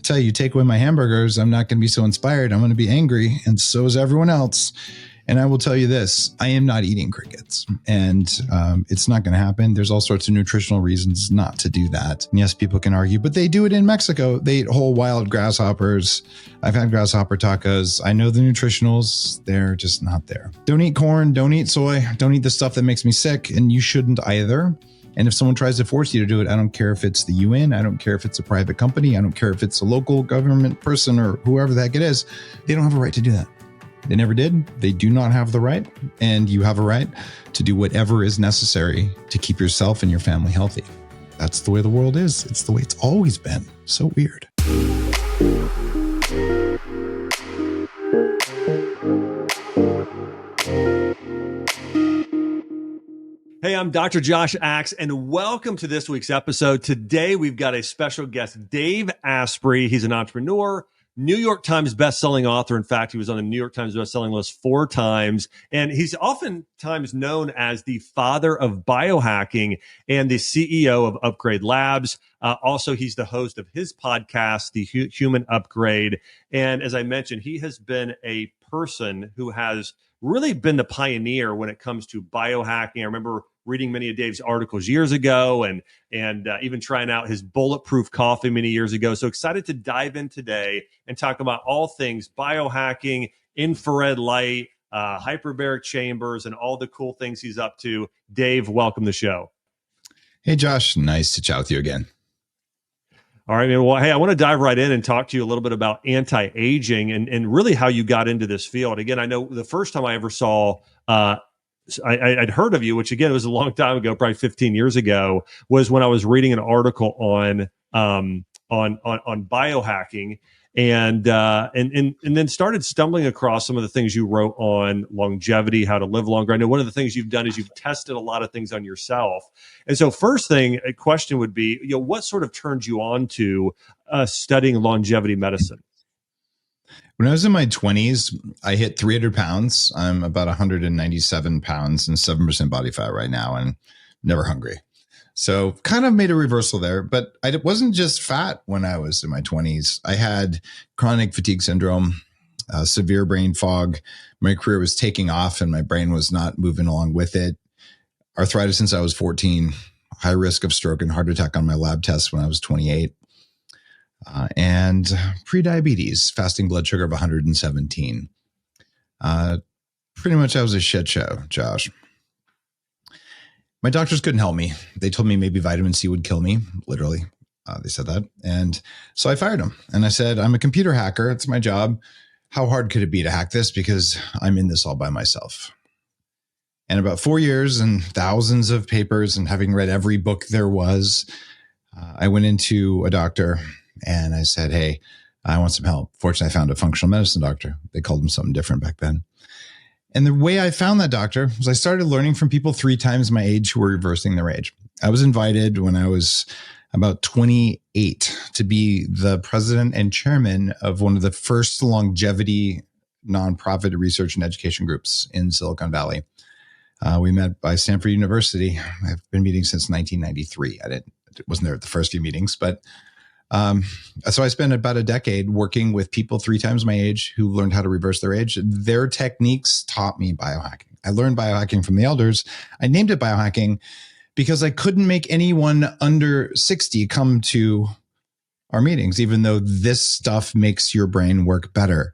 tell you, take away my hamburgers, I'm not going to be so inspired. I'm going to be angry. And so is everyone else. And I will tell you this, I am not eating crickets, and it's not going to happen. There's all sorts of nutritional reasons not to do that. And yes, people can argue, but they do it in Mexico. They eat whole wild grasshoppers. I've had grasshopper tacos. I know the nutritionals, they're just not there. Don't eat corn, don't eat soy, don't eat the stuff that makes me sick, and you shouldn't either. And if someone tries to force you to do it, I don't care if it's the UN, I don't care if it's a private company, I don't care if it's a local government person or whoever the heck it is, they don't have a right to do that. They never did. They do not have the right. And you have a right to do whatever is necessary to keep yourself and your family healthy. That's the way the world is. It's the way it's always been. So weird. Hey, I'm Dr. Josh Axe, and welcome to this week's episode. Today, we've got a special guest, Dave Asprey. He's an entrepreneur, New York Times bestselling author. In fact, he was on the New York Times bestselling list 4 times. And he's oftentimes known as the father of biohacking and the CEO of Upgrade Labs. Also, he's the host of his podcast, The Human Upgrade. And as I mentioned, he has been a person who has really been the pioneer when it comes to biohacking. I remember reading many of Dave's articles years ago and even trying out his Bulletproof Coffee many years ago. So excited to dive in today and talk about all things biohacking, infrared light, hyperbaric chambers, and all the cool things he's up to. Dave, welcome to the show. Hey, Josh. Nice to chat with you again. All right, man. Well, hey, I want to dive right in and talk to you a little bit about anti-aging and really how you got into this field. Again, I know the first time I ever saw, I'd heard of you, which again, was a long time ago, probably 15 years ago, was when I was reading an article on biohacking and then started stumbling across some of the things you wrote on longevity, how to live longer. I know one of the things you've done is you've tested a lot of things on yourself. And so first thing, a question would be, what sort of turned you on to studying longevity medicine? When I was in my 20s, I hit 300 pounds. I'm about 197 pounds and 7% body fat right now and never hungry. So kind of made a reversal there, but I wasn't just fat when I was in my 20s. I had chronic fatigue syndrome, severe brain fog. My career was taking off and my brain was not moving along with it. Arthritis since I was 14, high risk of stroke and heart attack on my lab tests when I was 28. And pre-diabetes, fasting blood sugar of 117. Pretty much I was a shit show, Josh. My doctors couldn't help me. They told me maybe vitamin C would kill me, literally. They said that. And so I fired them. And I said, I'm a computer hacker. It's my job. How hard could it be to hack this? Because I'm in this all by myself. And about 4 years and thousands of papers and having read every book there was, I went into a doctor and I said, hey, I want some help. Fortunately, I found a functional medicine doctor. They called him something different back then. And the way I found that doctor was I started learning from people 3 times my age who were reversing their age. I was invited when I was about 28 to be the president and chairman of one of the first longevity nonprofit research and education groups in Silicon Valley. We met by Stanford University. I've been meeting since 1993. I wasn't there at the first few meetings, but so I spent about a decade working with people 3 times my age who learned how to reverse their age. Their techniques taught me biohacking. I learned biohacking from the elders. I named it biohacking because I couldn't make anyone under 60 come to our meetings, even though this stuff makes your brain work better.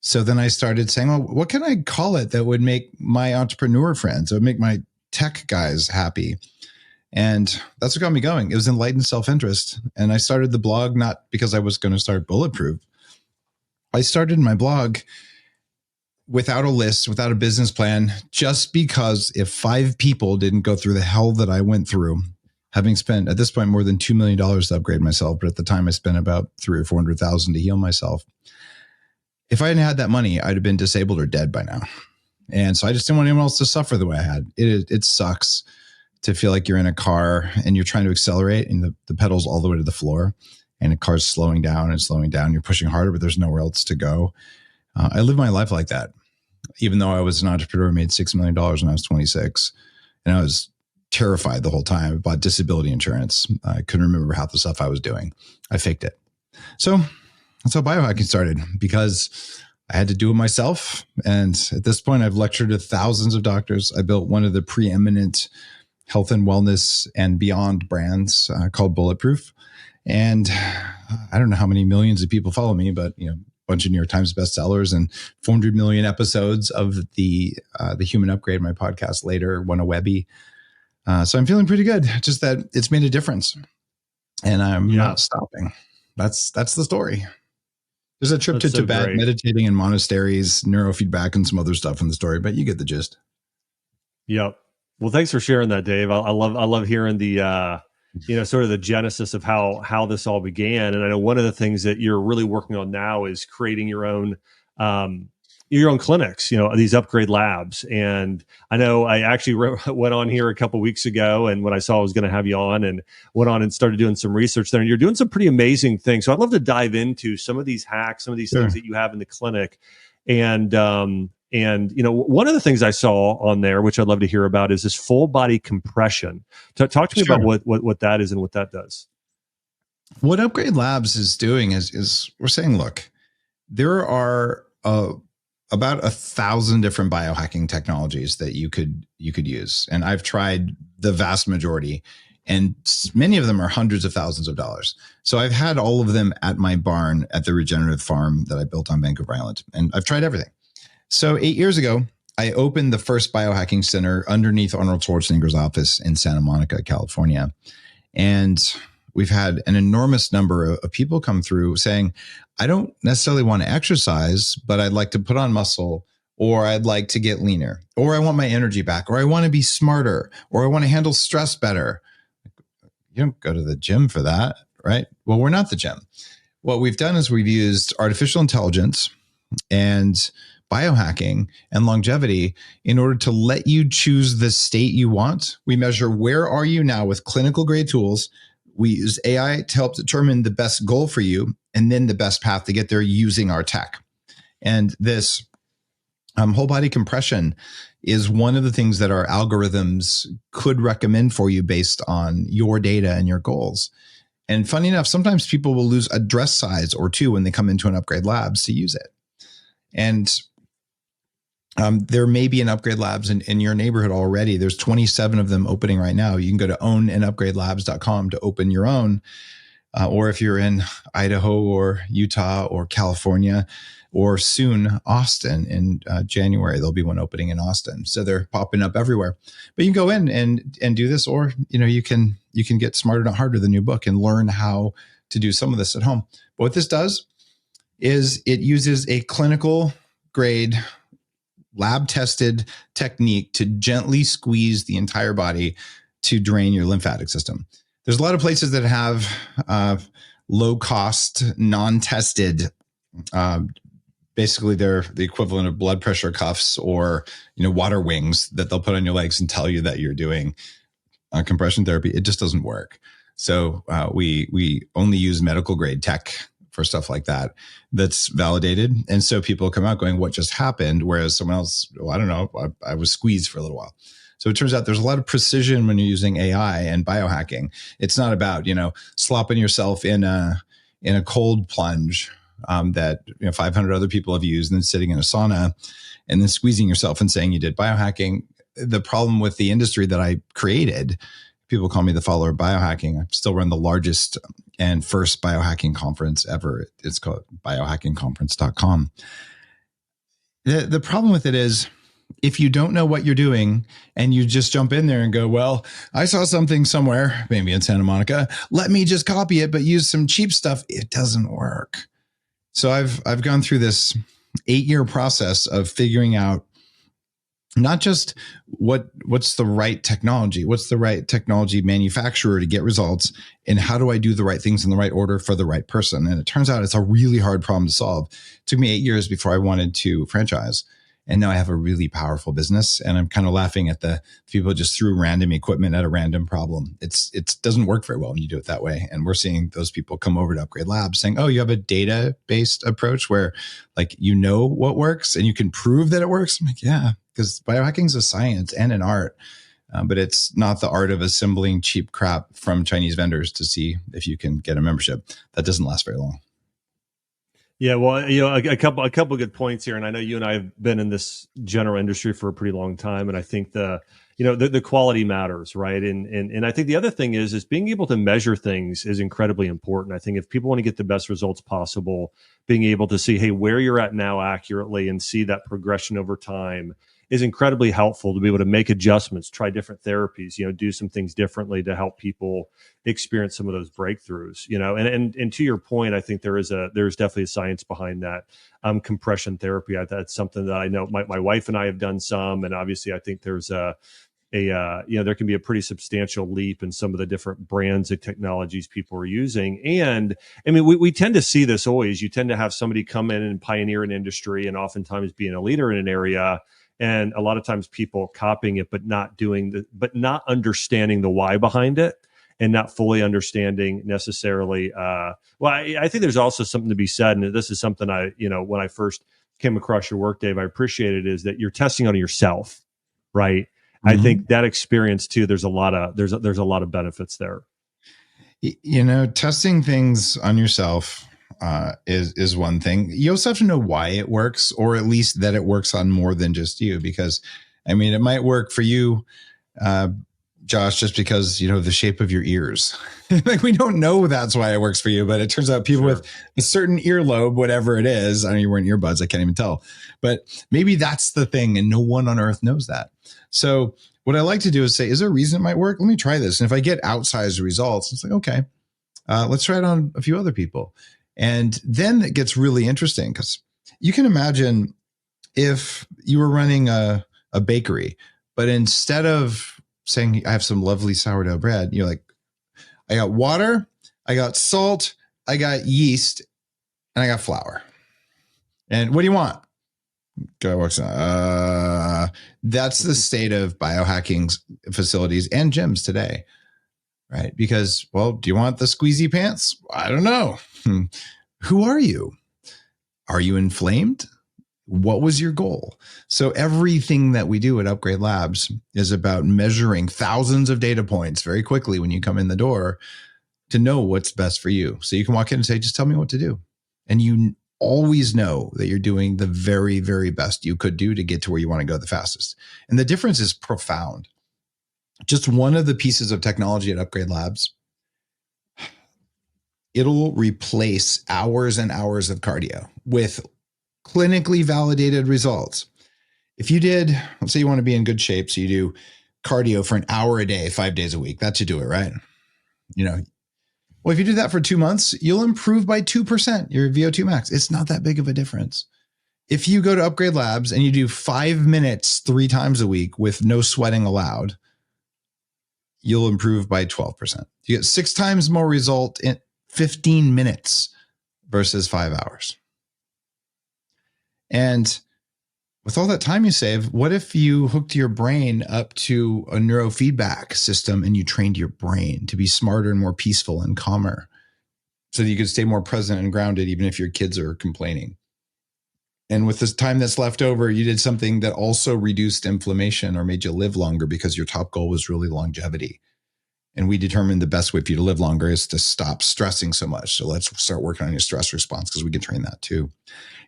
So then I started saying, well, what can I call it that would make my entrepreneur friends, that would make my tech guys happy? And that's what got me going. It was enlightened self-interest. And I started the blog not because I was going to start Bulletproof. I started my blog without a list, without a business plan, just because if 5 people didn't go through the hell that I went through, having spent at this point more than $2 million to upgrade myself, but at the time I spent about $300,000 or $400,000 to heal myself. If I hadn't had that money, I'd have been disabled or dead by now. And so I just didn't want anyone else to suffer the way I had. It sucks to feel like you're in a car and you're trying to accelerate and the pedal's all the way to the floor and the car's slowing down and slowing down. You're pushing harder, but there's nowhere else to go. I lived my life like that, even though I was an entrepreneur, made $6 million when I was 26. And I was terrified the whole time. I bought disability insurance. I couldn't remember half the stuff I was doing. I faked it. So that's how biohacking started, because I had to do it myself. And at this point, I've lectured to thousands of doctors. I built one of the preeminent health and wellness and beyond brands called Bulletproof. And I don't know how many millions of people follow me, but a bunch of New York Times bestsellers and 400 million episodes of the Human Upgrade, my podcast later, won a Webby. So I'm feeling pretty good. Just that it's made a difference, and I'm not stopping. That's the story. There's a trip to Tibet, meditating in monasteries, neurofeedback, and some other stuff in the story, but you get the gist. Yep. Well, thanks for sharing that, Dave. I love hearing the sort of the genesis of how this all began. And I know one of the things that you're really working on now is creating your own clinics, these upgrade labs. And I know I actually went on here a couple of weeks ago, and when I saw I was going to have you on, and went on and started doing some research there, and you're doing some pretty amazing things. So I'd love to dive into some of these hacks, some of these things that you have in the clinic. And one of the things I saw on there, which I'd love to hear about, is this full body compression. Talk to me about what that is and what that does. What Upgrade Labs is doing is we're saying, look, there are about 1,000 different biohacking technologies that you could use. And I've tried the vast majority, and many of them are hundreds of thousands of dollars. So I've had all of them at my barn at the regenerative farm that I built on Vancouver Island. And I've tried everything. So 8 years ago, I opened the first biohacking center underneath Arnold Schwarzenegger's office in Santa Monica, California. And we've had an enormous number of people come through saying, I don't necessarily want to exercise, but I'd like to put on muscle, or I'd like to get leaner, or I want my energy back, or I want to be smarter, or I want to handle stress better. You don't go to the gym for that, right? Well, we're not the gym. What we've done is we've used artificial intelligence and biohacking and longevity in order to let you choose the state you want. We measure where are you now with clinical grade tools. We use AI to help determine the best goal for you, and then the best path to get there using our tech. And this whole body compression is one of the things that our algorithms could recommend for you based on your data and your goals. And funny enough, sometimes people will lose a dress size or two when they come into an Upgrade Labs to use it. And there may be an Upgrade Labs in your neighborhood already. There's 27 of them opening right now. You can go to ownanupgradelabs.com to open your own. Or if you're in Idaho or Utah or California, or soon Austin in January, there'll be one opening in Austin. So they're popping up everywhere. But you can go in and do this, or you can get Smarter Not Harder, the new book, and learn how to do some of this at home. But what this does is it uses a clinical grade, lab tested technique to gently squeeze the entire body to drain your lymphatic system. There's a lot of places that have low cost, non-tested, basically they're the equivalent of blood pressure cuffs or water wings that they'll put on your legs and tell you that you're doing compression therapy. It just doesn't work. So we only use medical grade tech for stuff like that that's validated. And so people come out going, what just happened? Whereas someone else, I don't know, I was squeezed for a little while. So it turns out there's a lot of precision when you're using AI and biohacking. It's not about, slopping yourself in a cold plunge that 500 other people have used, and then sitting in a sauna and then squeezing yourself and saying you did biohacking. The problem with the industry that I created, people call me the follower of biohacking. I still run the largest and first biohacking conference ever. It's called biohackingconference.com. The problem with it is, if you don't know what you're doing and you just jump in there and go, well, I saw something somewhere, maybe in Santa Monica, let me just copy it, but use some cheap stuff, it doesn't work. So I've gone through this 8-year process of figuring out not just what's the right technology, what's the right technology manufacturer to get results, and how do I do the right things in the right order for the right person. And it turns out it's a really hard problem to solve. It took me 8 years before I wanted to franchise. And now I have a really powerful business, and I'm kind of laughing at the people who just threw random equipment at a random problem. It doesn't work very well when you do it that way. And we're seeing those people come over to Upgrade Labs saying, oh, you have a data-based approach where what works and you can prove that it works. I'm like, yeah, because biohacking is a science and an art, but it's not the art of assembling cheap crap from Chinese vendors to see if you can get a membership. That doesn't last very long. Yeah, well, a couple of good points here, and I know you and I have been in this general industry for a pretty long time, and I think the quality matters, right? And I think the other thing is being able to measure things is incredibly important. I think if people want to get the best results possible, being able to see, hey, where you're at now accurately and see that progression over time is incredibly helpful to be able to make adjustments, try different therapies, do some things differently to help people experience some of those breakthroughs, and to your point, I think there's definitely a science behind that. Compression therapy, that's something that I know my wife and I have done some, and obviously I think there's there can be a pretty substantial leap in some of the different brands and technologies people are using. And I mean, we tend to see this always. You tend to have somebody come in and pioneer an industry and oftentimes being a leader in an area. And a lot of times people copying it, but not understanding the why behind it and not fully understanding necessarily. I think there's also something to be said. And this is something when I first came across your work, Dave, I appreciated is that you're testing on yourself, right? I think that experience too, there's a lot of benefits there. Testing things on yourself is one thing. You also have to know why it works, or at least that it works on more than just you. Because, I mean, it might work for you, Josh, just because, the shape of your ears. Like, we don't know that's why it works for you, but it turns out people with a certain earlobe, whatever it is, I know you're wearing earbuds, I can't even tell, but maybe that's the thing, and no one on earth knows that. So what I like to do is say, is there a reason it might work? Let me try this. And if I get outsized results, it's like, okay, let's try it on a few other people. And then it gets really interesting, because you can imagine if you were running a bakery, but instead of saying, I have some lovely sourdough bread, you're like, I got water, I got salt, I got yeast, and I got flour. And what do you want? Guy walks in. That's the state of biohacking facilities and gyms today, right? Because, well, do you want the squeezy pants? I don't know. Who are you? Are you inflamed? What was your goal? So everything that we do at Upgrade Labs is about measuring thousands of data points very quickly when you come in the door to know what's best for you. So you can walk in and say, just tell me what to do. And you always know that you're doing the very, very best you could do to get to where you want to go the fastest. And the difference is profound. Just one of the pieces of technology at Upgrade Labs, it'll replace hours and hours of cardio with clinically validated results. If you did, let's say you want to be in good shape, so you do cardio for an hour a day, 5 days a week, that should do it, right? Well, if you do that for 2 months, you'll improve by 2% your VO2 max. It's not that big of a difference. If you go to Upgrade Labs and you do 5 minutes 3 times a week with no sweating allowed, you'll improve by 12%. You get 6 times more result in 15 minutes versus 5 hours. And with all that time you save, what if you hooked your brain up to a neurofeedback system and you trained your brain to be smarter and more peaceful and calmer so that you could stay more present and grounded even if your kids are complaining? And with this time that's left over, you did something that also reduced inflammation or made you live longer, because your top goal was really longevity. And we determined the best way for you to live longer is to stop stressing so much. So let's start working on your stress response, because we can train that too.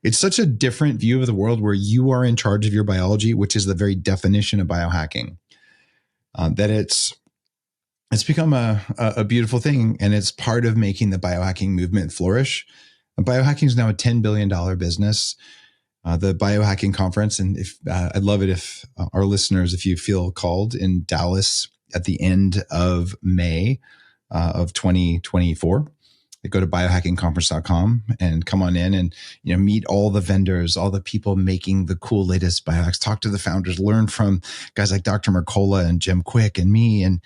It's such a different view of the world where you are in charge of your biology, which is the very definition of biohacking, that it's become a beautiful thing. And it's part of making the biohacking movement flourish. And biohacking is now a $10 billion business. The Biohacking Conference, and I'd love it if our listeners, if you feel called, in Dallas at the end of May of 2024, go to biohackingconference.com and come on in and meet all the vendors, all the people making the cool latest biohacks, talk to the founders, learn from guys like Dr. Mercola and Jim Quick and me. And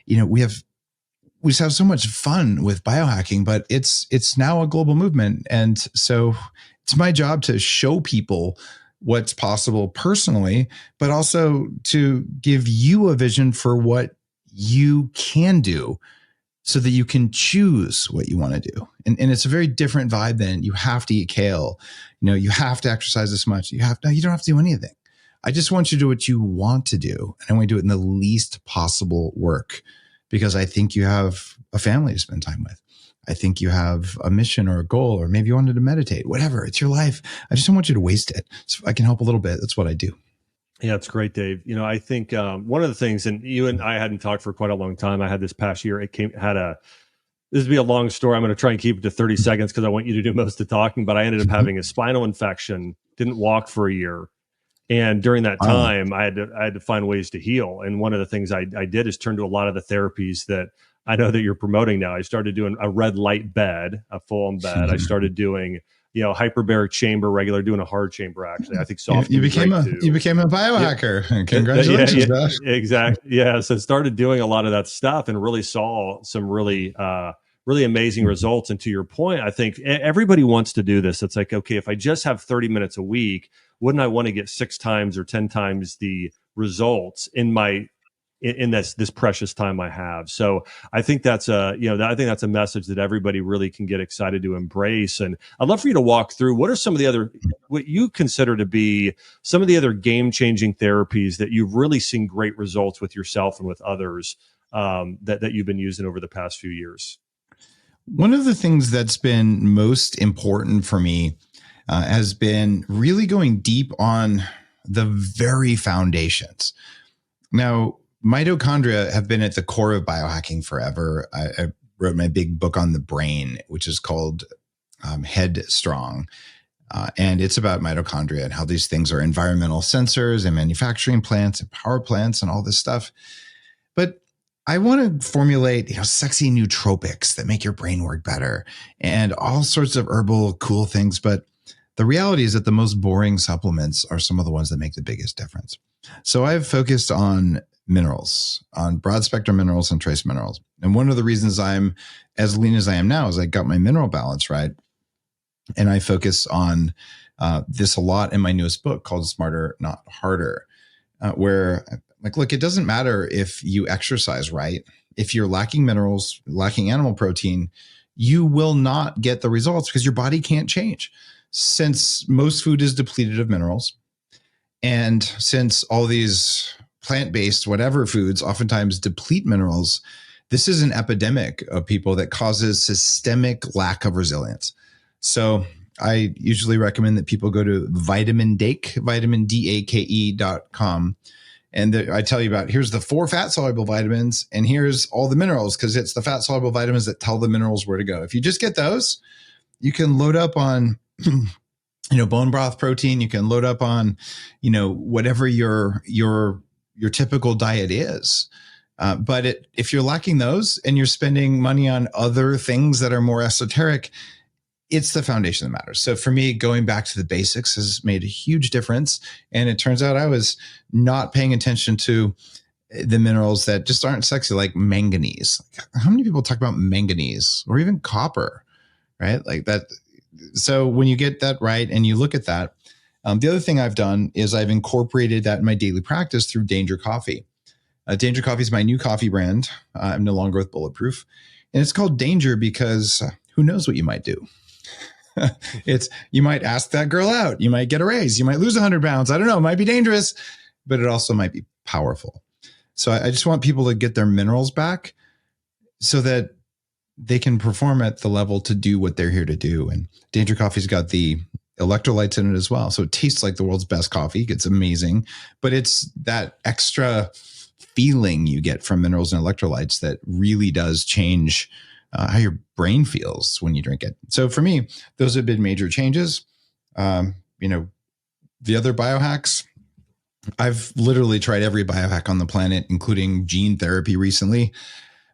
we just have so much fun with biohacking, but it's now a global movement. And so it's my job to show people what's possible personally, but also to give you a vision for what you can do so that you can choose what you want to do. And it's a very different vibe than you have to eat kale. You have to exercise this much. You don't have to do anything. I just want you to do what you want to do. And I want you to do it in the least possible work, because I think you have a family to spend time with. I think you have a mission or a goal, or maybe you wanted to meditate, whatever. It's your life. I just don't want you to waste it. So if I can help a little bit, that's what I do. Yeah, it's great, Dave. I think one of the things, and you and I hadn't talked for quite a long time. I had this past year. This would be a long story. I'm going to try and keep it to 30 seconds because I want you to do most of the talking. But I ended up having a spinal infection, didn't walk for a year. And during that time, I had to find ways to heal. And one of the things I did is turn to a lot of the therapies that I know that you're promoting now. I started doing a red light bed, a full-on bed. I started doing, hyperbaric chamber, regular, doing a hard chamber. Actually, I think soft. You became a biohacker. Yeah. Congratulations, Josh. Exactly. Yeah. So started doing a lot of that stuff and really saw some really amazing results. And to your point, I think everybody wants to do this. It's like, okay, if I just have 30 minutes a week, wouldn't I want to get 6 times or 10 times the results in this precious time I have? So I think that's a message that everybody really can get excited to embrace. And I'd love for you to walk through what you consider to be some of the other game-changing therapies that you've really seen great results with yourself and with others that you've been using over the past few years. One of the things that's been most important for me has been really going deep on the very foundations. Now, mitochondria have been at the core of biohacking forever. I wrote my big book on the brain, which is called Headstrong. And it's about mitochondria and how these things are environmental sensors and manufacturing plants and power plants and all this stuff. But I want to formulate, sexy nootropics that make your brain work better and all sorts of herbal cool things. But the reality is that the most boring supplements are some of the ones that make the biggest difference. So I've focused on minerals, on broad spectrum minerals and trace minerals. And one of the reasons I'm as lean as I am now is I got my mineral balance right. And I focus on this a lot in my newest book called Smarter, Not Harder, where look, it doesn't matter if you exercise right. If you're lacking minerals, lacking animal protein, you will not get the results because your body can't change. Since most food is depleted of minerals, and since all these plant-based whatever foods oftentimes deplete minerals, this is an epidemic of people that causes systemic lack of resilience. So I usually recommend that people go to vitamindake.com. And I tell you about, here's the 4 fat soluble vitamins, and here's all the minerals, because it's the fat soluble vitamins that tell the minerals where to go. If you just get those, you can load up on bone broth protein. You can load up on, whatever your typical diet is. But if you're lacking those and you're spending money on other things that are more esoteric, it's the foundation that matters. So for me, going back to the basics has made a huge difference. And it turns out I was not paying attention to the minerals that just aren't sexy, like manganese. How many people talk about manganese or even copper, right? Like that. So when you get that right and you look at that, the other thing I've done is I've incorporated that in my daily practice through Danger Coffee. Danger Coffee is my new coffee brand. I'm no longer with Bulletproof. And it's called Danger because who knows what you might do? You might ask that girl out. You might get a raise. You might lose 100 pounds. I don't know. It might be dangerous, but it also might be powerful. So I just want people to get their minerals back so that they can perform at the level to do what they're here to do. And Danger Coffee's got the electrolytes in it as well. So it tastes like the world's best coffee. It's amazing, but it's that extra feeling you get from minerals and electrolytes that really does change how your brain feels when you drink it. So for me, those have been major changes. The other biohacks, I've literally tried every biohack on the planet, including gene therapy recently.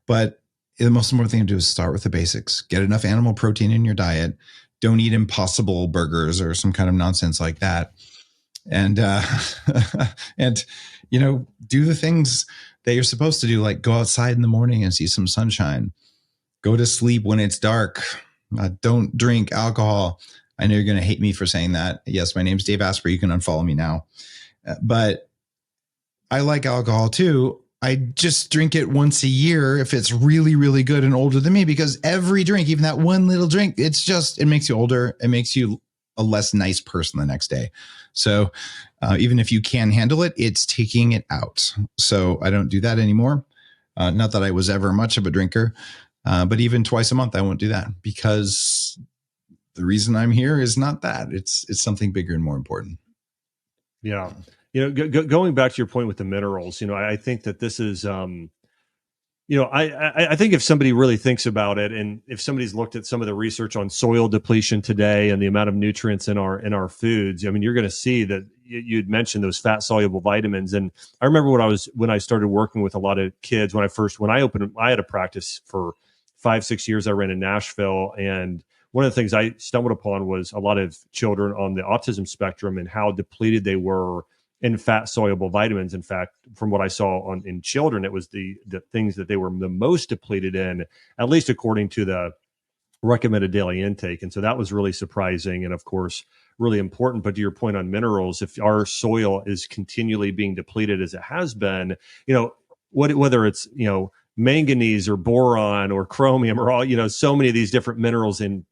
But the most important thing to do is start with the basics. Get enough animal protein in your diet. Don't eat Impossible burgers or some kind of nonsense like that. And do the things that you're supposed to do, like go outside in the morning and see some sunshine. Go to sleep when it's dark. Don't drink alcohol. I know you're going to hate me for saying that. Yes, my name's Dave Asprey. You can unfollow me now. But I like alcohol too. I just drink it once a year if it's really, really good and older than me, because every drink, even that one little drink, it makes you older. It makes you a less nice person the next day. So even if you can handle it, it's taking it out. So I don't do that anymore. Not that I was ever much of a drinker, But even twice a month, I won't do that because the reason I'm here is not that. It's something bigger and more important. Yeah. Going back to your point with the minerals, I think that this is, I think if somebody really thinks about it, and if somebody's looked at some of the research on soil depletion today and the amount of nutrients in our foods, I mean, you're going to see that you'd mentioned those fat soluble vitamins. And I remember when I started working with a lot of kids, I had a practice for 5-6 years. I ran in Nashville, and one of the things I stumbled upon was a lot of children on the autism spectrum and how depleted they were in fat soluble vitamins. In fact, from what I saw in children, it was the things that they were the most depleted in, at least according to the recommended daily intake. And so that was really surprising and, of course, really important. But to your point on minerals, if our soil is continually being depleted as it has been, whether it's, manganese or boron or chromium or all, so many of these different minerals in,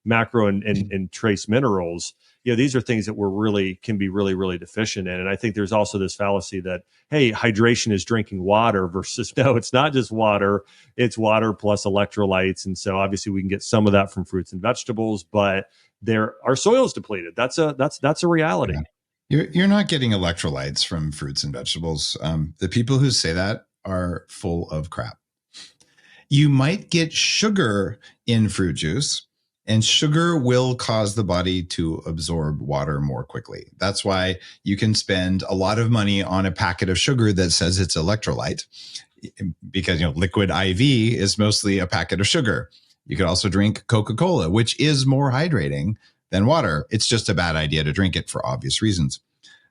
macro and trace minerals, these are things that can be really, really deficient in. And I think there's also this fallacy that, hey, hydration is drinking water versus no, it's not just water, it's water plus electrolytes. And so obviously we can get some of that from fruits and vegetables, but our soil is depleted. That's a reality. Yeah. You're not getting electrolytes from fruits and vegetables. The people who say that are full of crap. You might get sugar in fruit juice, and sugar will cause the body to absorb water more quickly. That's why you can spend a lot of money on a packet of sugar that says it's electrolyte, because liquid IV is mostly a packet of sugar. You could also drink Coca-Cola, which is more hydrating than water. It's just a bad idea to drink it for obvious reasons.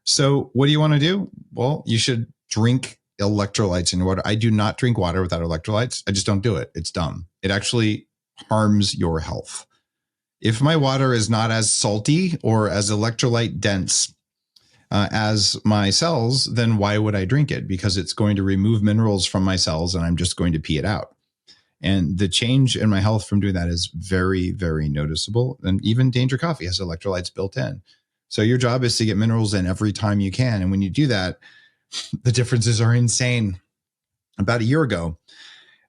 So what do you want to do? Well, you should drink electrolytes in your water. I do not drink water without electrolytes. I just don't do it. It's dumb. It actually harms your health. If my water is not as salty or as electrolyte dense as my cells, then why would I drink it? Because it's going to remove minerals from my cells and I'm just going to pee it out. And the change in my health from doing that is very, very noticeable. And even Danger Coffee has electrolytes built in. So your job is to get minerals in every time you can. And when you do that, the differences are insane. About a year ago,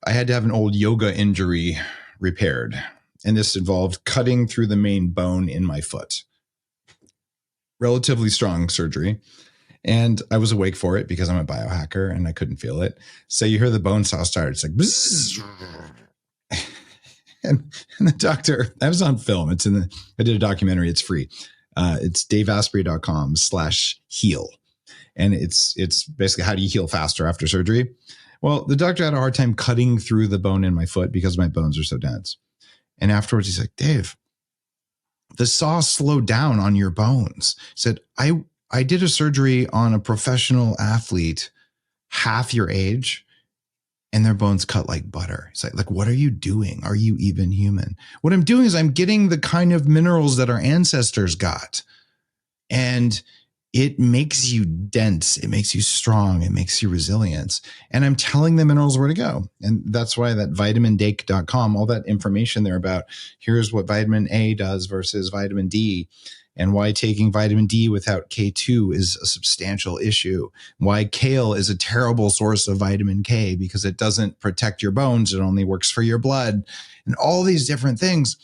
I had to have an old yoga injury repaired. And this involved cutting through the main bone in my foot. Relatively strong surgery. And I was awake for it because I'm a biohacker and I couldn't feel it. So you hear the bone saw start. It's like, bzzz. and the doctor, that was on film. I did a documentary. It's free. It's daveasprey.com/heal. And it's basically how do you heal faster after surgery? Well, the doctor had a hard time cutting through the bone in my foot because my bones are so dense. And afterwards, he's like, Dave, the saw slowed down on your bones. He said, I did a surgery on a professional athlete half your age, and their bones cut like butter. It's like, what are you doing? Are you even human? What I'm doing is I'm getting the kind of minerals that our ancestors got. And it makes you dense. It makes you strong. It makes you resilient. And I'm telling the minerals where to go. And that's why that vitamindake.com, all that information there about here's what vitamin A does versus vitamin D, and why taking vitamin D without K2 is a substantial issue. Why kale is a terrible source of vitamin K because it doesn't protect your bones. It only works for your blood. And all these different things.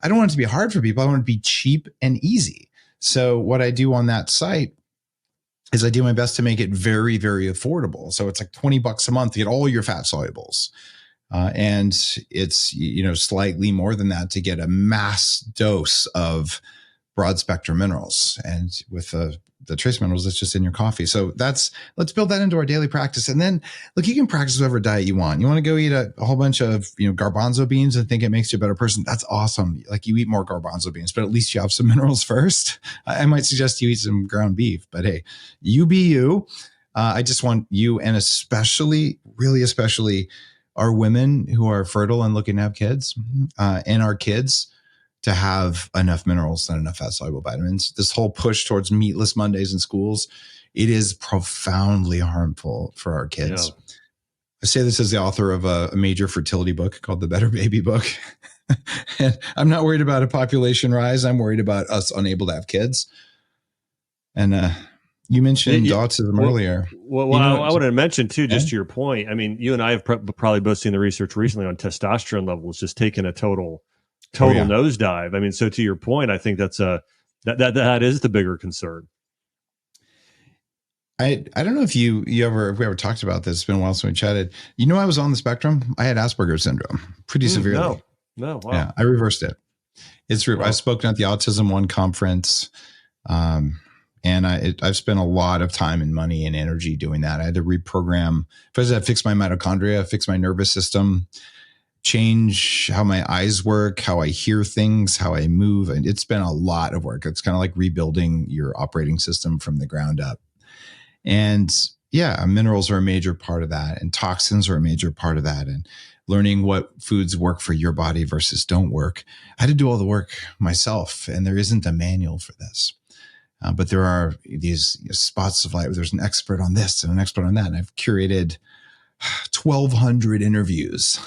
I don't want it to be hard for people. I want it to be cheap and easy. So what I do on that site is I do my best to make it very, very affordable. So it's like $20 a month to get all your fat solubles. And it's, slightly more than that to get a mass dose of broad spectrum minerals. And with the trace minerals, it's just in your coffee. So let's build that into our daily practice. And then look, you can practice whatever diet you want. You want to go eat a whole bunch of, garbanzo beans and think it makes you a better person. That's awesome. Like you eat more garbanzo beans, but at least you have some minerals first. I might suggest you eat some ground beef, but hey, you be you. I just want you, and really especially our women who are fertile and looking to have kids, and our kids, to have enough minerals and enough fat soluble vitamins. This whole push towards meatless Mondays in schools, it is profoundly harmful for our kids. Yeah. I say this as the author of a major fertility book called The Better Baby Book. And I'm not worried about a population rise. I'm worried about us unable to have kids. And, You mentioned Yeah, autism earlier. well, You know, I would have mentioned too, just yeah? to your point. I mean, you and I have probably both seen the research recently on testosterone levels just taking a total Oh yeah. nosedive. I mean, so to your point, I think that is the bigger concern. I don't know if if we ever talked about this. It's been a while since we chatted. You know, I was on the spectrum. I had Asperger's syndrome pretty severely. No, wow, Yeah, I reversed it. It's true. wow. I've spoken at the Autism One conference, and I've spent a lot of time and money and energy doing that. I had to reprogram. First, I had to fix my mitochondria, fix my nervous system, change how my eyes work, how I hear things, how I move, and it's been a lot of work. It's kind of like rebuilding your operating system from the ground up. And yeah, minerals are a major part of that, and toxins are a major part of that, and learning what foods work for your body versus don't work. I had to do all the work myself, and there isn't a manual for this. But there are these spots of light where there's an expert on this and an expert on that. And I've curated 1,200 interviews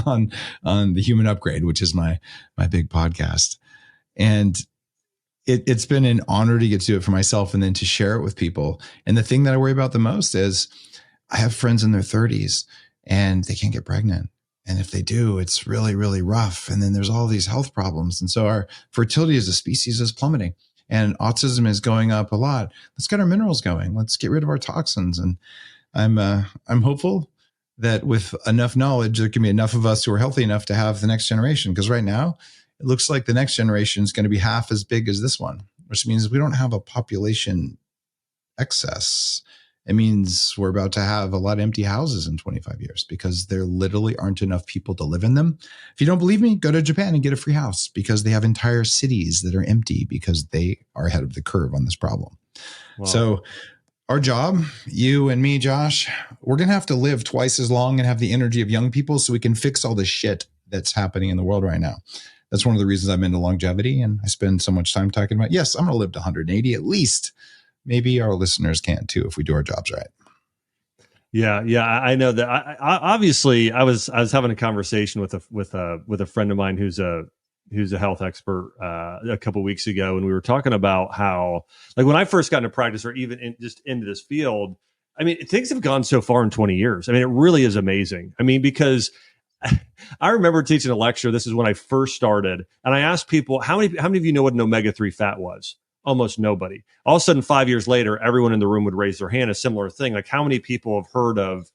on the Human Upgrade, which is my big podcast. And it's been an honor to get to do it for myself and then to share it with people. And the thing that I worry about the most is I have friends in their 30s and they can't get pregnant. And if they do, it's really, really rough. And then there's all these health problems. And so our fertility as a species is plummeting and autism is going up a lot. Let's get our minerals going. Let's get rid of our toxins. And I'm hopeful that with enough knowledge, there can be enough of us who are healthy enough to have the next generation. Because right now, it looks like the next generation is going to be half as big as this one, which means we don't have a population excess. It means we're about to have a lot of empty houses in 25 years because there literally aren't enough people to live in them. If you don't believe me, go to Japan and get a free house because they have entire cities that are empty because they are ahead of the curve on this problem. Wow. So our job, you and me, Josh, we're going to have to live twice as long and have the energy of young people so we can fix all the shit that's happening in the world right now. That's one of the reasons I'm into longevity. And I spend so much time talking about, yes, I'm going to live to 180 at least. Maybe our listeners can too, if we do our jobs right. Yeah. I know that. Obviously, I was having a conversation with a friend of mine who's a health expert a couple of weeks ago, and we were talking about how, like, when I first got into practice, or even just into this field, I mean, things have gone so far in 20 years. I mean, it really is amazing. I mean, because I remember teaching a lecture. This is when I first started, and I asked people, how many of you know what an omega-3 fat was? Almost nobody. All of a sudden, 5 years later, everyone in the room would raise their hand. A similar thing. Like, how many people have heard of,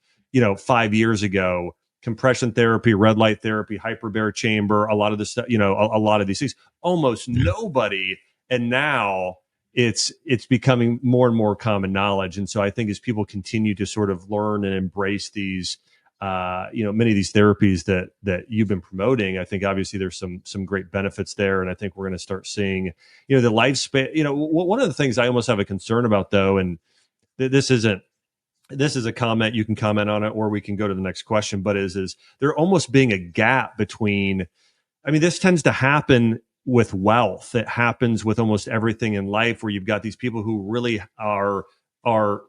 5 years ago, compression therapy, red light therapy, hyperbaric chamber, a lot of this stuff, a lot of these things? Almost nobody. And now it's becoming more and more common knowledge. And so I think as people continue to sort of learn and embrace these, many of these therapies that you've been promoting, I think obviously there's some great benefits there. And I think we're going to start seeing, the lifespan. One of the things I almost have a concern about, though, and this is a comment, you can comment on it, or we can go to the next question, but is there almost being a gap between, I mean, this tends to happen with wealth. It happens with almost everything in life, where you've got these people who really are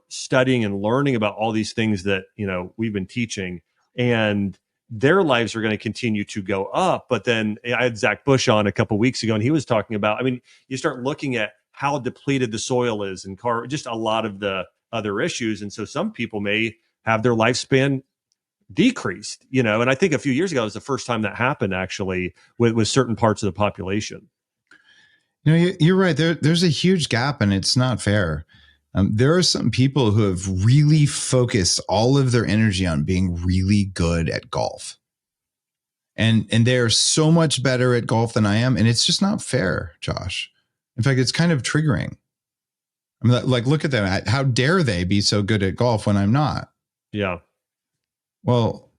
studying and learning about all these things that, we've been teaching, and their lives are going to continue to go up. But then I had Zach Bush on a couple of weeks ago, and he was talking about, I mean, you start looking at how depleted the soil is and just a lot of the other issues. And so some people may have their lifespan decreased, and I think a few years ago was the first time that happened, actually, with certain parts of the population. You're right. There's a huge gap, and it's not fair. There are some people who have really focused all of their energy on being really good at golf. And they're so much better at golf than I am. And it's just not fair, Josh. In fact, it's kind of triggering. I mean, like, look at them. How dare they be so good at golf when I'm not? Yeah. Well,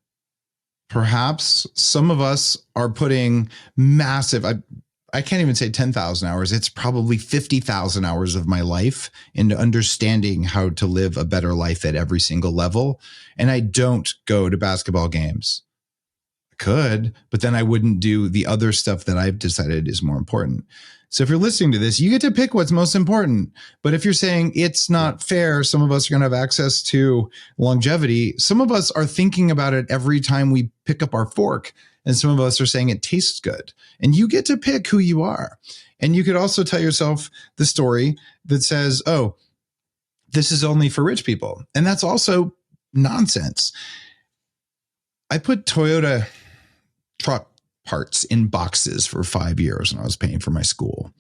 perhaps some of us are putting massive, I can't even say 10,000 hours. It's probably 50,000 hours of my life into understanding how to live a better life at every single level. And I don't go to basketball games. I could, but then I wouldn't do the other stuff that I've decided is more important. So if you're listening to this, you get to pick what's most important. But if you're saying it's not fair, some of us are going to have access to longevity. Some of us are thinking about it every time we pick up our fork. And some of us are saying it tastes good. And you get to pick who you are. And you could also tell yourself the story that says, oh, this is only for rich people. And that's also nonsense. I put Toyota truck parts in boxes for 5 years when I was paying for my school.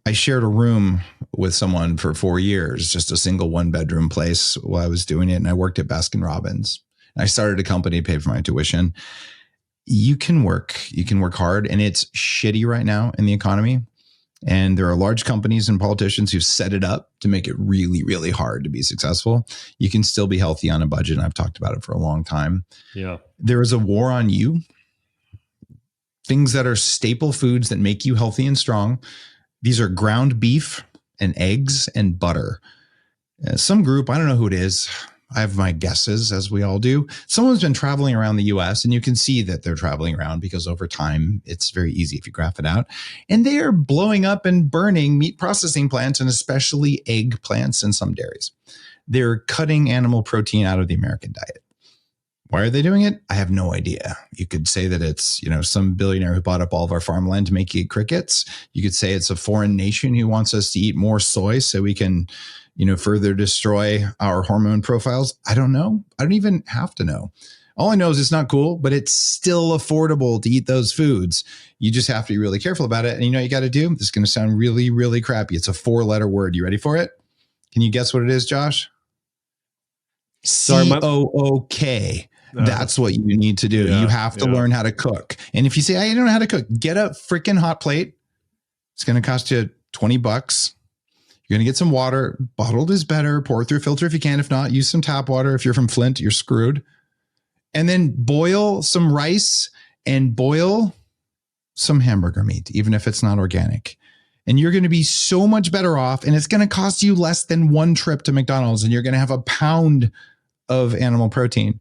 I shared a room with someone for 4 years, just a single 1-bedroom place while I was doing it. And I worked at Baskin Robbins. I started a company, paid for my tuition. You can work hard, and it's shitty right now in the economy. And there are large companies and politicians who've set it up to make it really, really hard to be successful. You can still be healthy on a budget. And I've talked about it for a long time. Yeah. There is a war on you. Things that are staple foods that make you healthy and strong. These are ground beef and eggs and butter. Some group, I don't know who it is. I have my guesses, as we all do. Someone's been traveling around the US, and you can see that they're traveling around because over time, it's very easy if you graph it out. And they are blowing up and burning meat processing plants, and especially egg plants and some dairies. They're cutting animal protein out of the American diet. Why are they doing it? I have no idea. You could say that it's, some billionaire who bought up all of our farmland to make you eat crickets. You could say it's a foreign nation who wants us to eat more soy so we can, further destroy our hormone profiles. I don't know. I don't even have to know. All I know is it's not cool, but it's still affordable to eat those foods. You just have to be really careful about it. And you know what you got to do? This is going to sound really, really crappy. It's a 4-letter word. You ready for it? Can you guess what it is, Josh? COOK. That's what you need to do. You have to learn how to cook. And if you say, I don't know how to cook, get a freaking hot plate. It's going to cost you $20. You're going to get some water. Bottled is better. Pour it through a filter if you can. If not, use some tap water. If you're from Flint, you're screwed. And then boil some rice and boil some hamburger meat, even if it's not organic. And you're going to be so much better off. And it's going to cost you less than 1 trip to McDonald's. And you're going to have a pound of animal protein.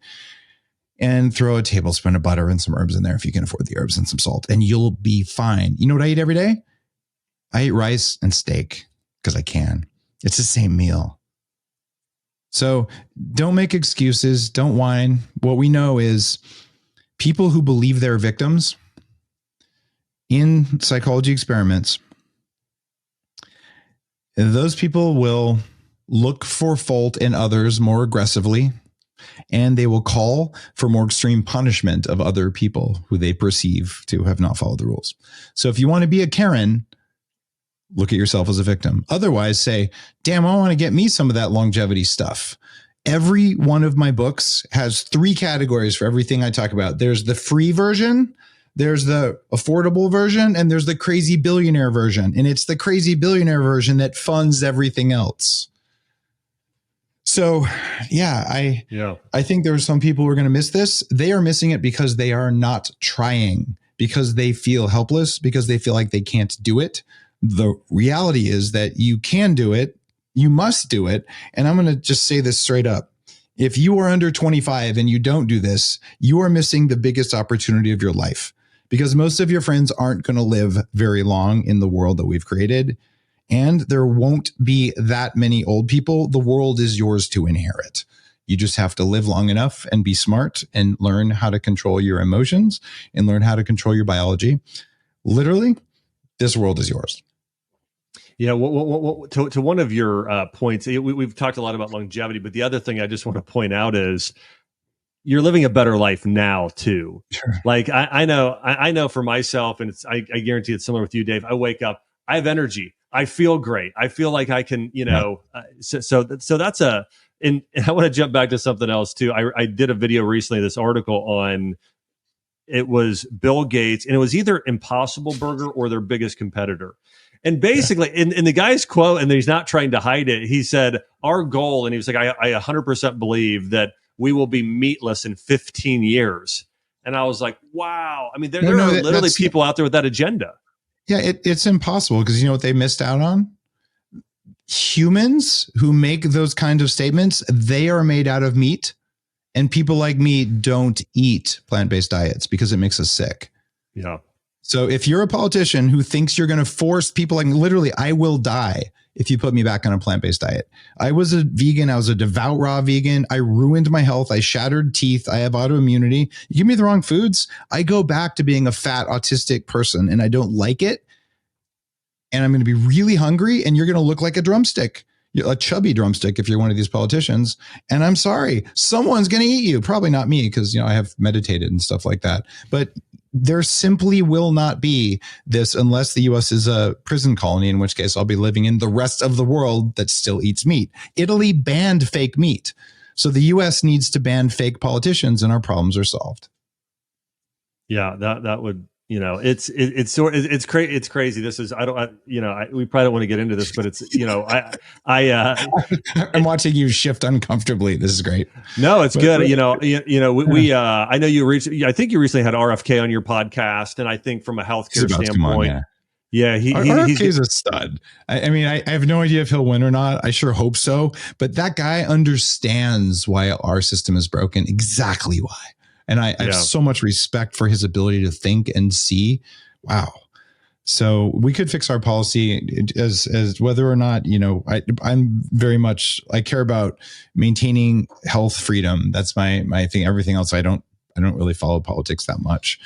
And throw a tablespoon of butter and some herbs in there if you can afford the herbs, and some salt, and you'll be fine. You know what I eat every day? I eat rice and steak because I can. It's the same meal. So don't make excuses. Don't whine. What we know is people who believe they're victims in psychology experiments, those people will look for fault in others more aggressively. And they will call for more extreme punishment of other people who they perceive to have not followed the rules. So if you want to be a Karen, look at yourself as a victim. Otherwise, say, damn, I want to get me some of that longevity stuff. Every one of my books has 3 categories for everything I talk about. There's the free version, there's the affordable version, and there's the crazy billionaire version. And it's the crazy billionaire version that funds everything else. So, I think there are some people who are going to miss this. They are missing it because they are not trying, because they feel helpless, because they feel like they can't do it. The reality is that you can do it. You must do it. And I'm going to just say this straight up. If you are under 25 and you don't do this, you are missing the biggest opportunity of your life, because most of your friends aren't going to live very long in the world that we've created. And there won't be that many old people. The world is yours to inherit. You just have to live long enough and be smart and learn how to control your emotions and learn how to control your biology. Literally, this world is yours. Yeah. To one of your points, we've talked a lot about longevity, but the other thing I just want to point out is you're living a better life now too. Sure. Like I know for myself, and I guarantee it's similar with you, Dave. I wake up, I have energy. I feel great. I feel like I can, so that's and I want to jump back to something else too. I did a video recently, this article on, it was Bill Gates, and it was either Impossible Burger or their biggest competitor. And basically, in the guy's quote, and he's not trying to hide it, he said, our goal, and he was like, I 100% believe that we will be meatless in 15 years. And I was like, wow. I mean, there are literally people out there with that agenda. Yeah, it's impossible, because you know what they missed out on? Humans who make those kinds of statements, they are made out of meat, and people like me don't eat plant-based diets because it makes us sick. Yeah. So if you're a politician who thinks you're going to force people, like literally, I will die if you put me back on a plant-based diet. I was a vegan. I was a devout raw vegan. I ruined my health. I shattered teeth. I have autoimmunity. You give me the wrong foods, I go back to being a fat autistic person, and I don't like it. And I'm going to be really hungry, and you're going to look like a drumstick. You're a chubby drumstick if you're one of these politicians. And I'm sorry, someone's going to eat you. Probably not me, because I have meditated and stuff like that. But there simply will not be this unless the US is a prison colony, in which case I'll be living in the rest of the world that still eats meat. Italy banned fake meat. So the US needs to ban fake politicians and our problems are solved. Yeah, that would, it's crazy. This is, we probably don't want to get into this, but it's, I'm watching you shift uncomfortably. This is great. No, it's good. I know I think you recently had RFK on your podcast, and I think from a healthcare standpoint, he's a stud. I mean, I have no idea if he'll win or not. I sure hope so. But that guy understands why our system is broken, exactly why. And I have so much respect for his ability to think and see. Wow. So we could fix our policy as whether or not, I'm very much, I care about maintaining health freedom. That's my thing. Everything else, I don't really follow politics that much.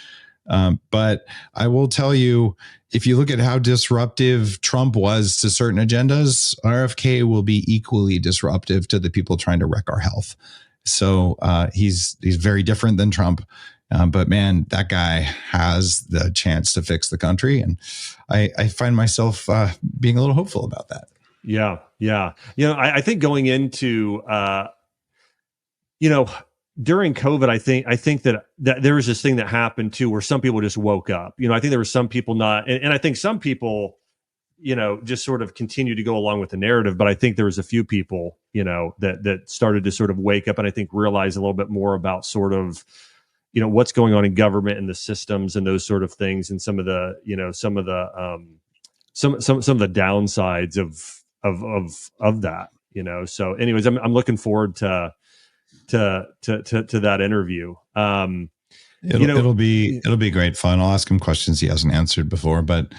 But I will tell you, if you look at how disruptive Trump was to certain agendas, RFK will be equally disruptive to the people trying to wreck our health. So he's very different than Trump. But man, that guy has the chance to fix the country. And I find myself being a little hopeful about that. Yeah. Yeah. I think going into, during COVID, I think that there was this thing that happened too, where some people just woke up. I think there were some people not, and I think some people, just sort of continue to go along with the narrative. But I think there was a few people, that started to sort of wake up and I think realize a little bit more about sort of, what's going on in government and the systems and those sort of things, and some of the downsides of that. So, anyways, I'm looking forward to that interview. It'll be great fun. I'll ask him questions he hasn't answered before, but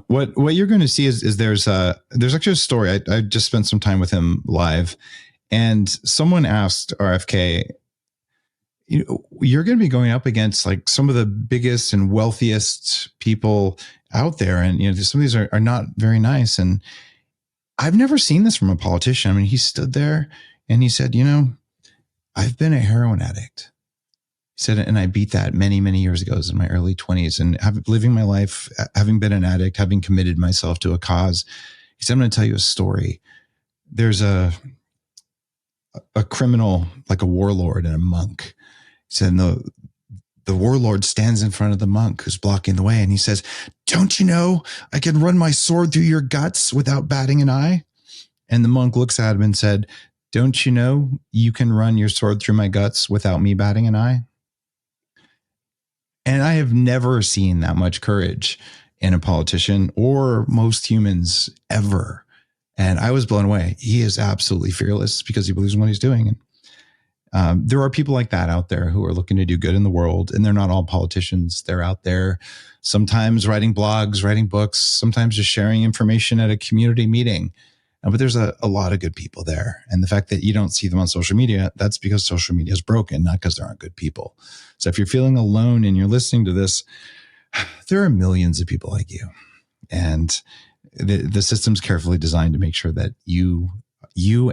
what you're going to see is there's actually a story. I just spent some time with him live, and someone asked RFK, you're going to be going up against like some of the biggest and wealthiest people out there, and some of these are not very nice. And I've never seen this from a politician. I mean, he stood there and he said, I've been a heroin addict. He said, and I beat that many, many years ago. It was in my early 20s, and living my life, having been an addict, having committed myself to a cause. He said, I'm going to tell you a story. There's a criminal, like a warlord and a monk. He said, the warlord stands in front of the monk who's blocking the way. And he says, don't you know, I can run my sword through your guts without batting an eye? And the monk looks at him and said, don't you know, you can run your sword through my guts without me batting an eye? And I have never seen that much courage in a politician or most humans ever. And I was blown away. He is absolutely fearless because he believes in what he's doing. And there are people like that out there who are looking to do good in the world, and they're not all politicians. They're out there sometimes writing blogs, writing books, sometimes just sharing information at a community meeting. But there's a lot of good people there. And the fact that you don't see them on social media, that's because social media is broken, not because there aren't good people. So if you're feeling alone and you're listening to this, there are millions of people like you. And the system's carefully designed to make sure that you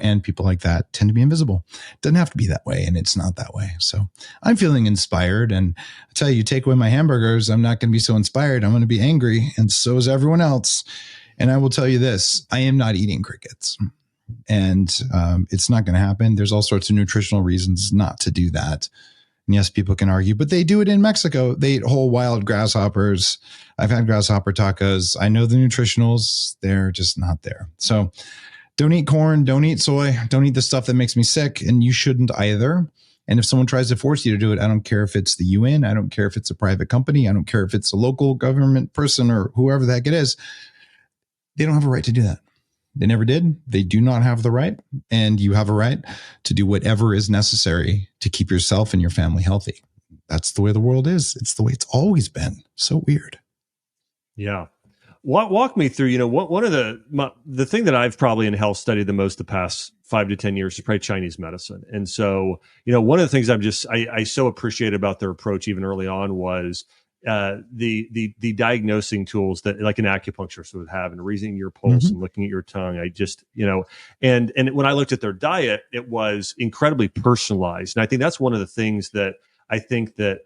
and people like that tend to be invisible. It doesn't have to be that way, and it's not that way. So I'm feeling inspired. And I tell you, take away my hamburgers, I'm not going to be so inspired. I'm going to be angry, and so is everyone else. And I will tell you this, I am not eating crickets, and it's not going to happen. There's all sorts of nutritional reasons not to do that. And yes, people can argue, but they do it in Mexico. They eat whole wild grasshoppers. I've had grasshopper tacos. I know the nutritionals, they're just not there. So don't eat corn, don't eat soy, don't eat the stuff that makes me sick, and you shouldn't either. And if someone tries to force you to do it, I don't care if it's the UN, I don't care if it's a private company, I don't care if it's a local government person or whoever the heck it is. They don't have a right to do that. They never did. They do not have the right. And you have a right to do whatever is necessary to keep yourself and your family healthy. That's the way the world is. It's the way it's always been. So weird. Yeah. Walk me through, one of the thing that I've probably in health studied the most the past 5 to 10 years is probably Chinese medicine. And so, one of the things I so appreciate about their approach even early on was the diagnosing tools that like an acupuncturist would have, and reading your pulse and looking at your tongue. I just, and when I looked at their diet, it was incredibly personalized. And I think that's one of the things that I think that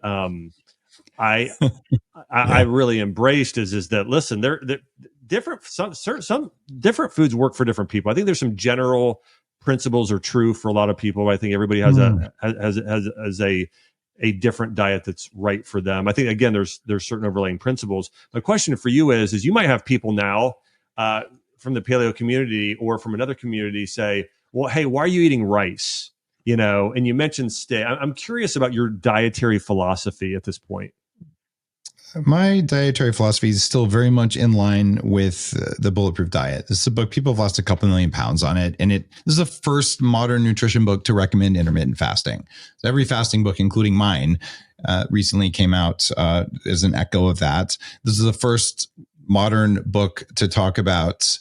I really embraced is that, listen, they're different. Some different foods work for different people. I think there's some general principles are true for a lot of people. I think everybody has a different diet that's right for them. I think, again, there's certain overlaying principles. My question for you is you might have people now from the paleo community or from another community say, well, hey, why are you eating rice? And you mentioned steak. I'm curious about your dietary philosophy at this point. My dietary philosophy is still very much in line with the Bulletproof Diet. This is a book, people have lost a couple million pounds on it. And this is the first modern nutrition book to recommend intermittent fasting. So every fasting book, including mine, recently came out as an echo of that. This is the first modern book to talk about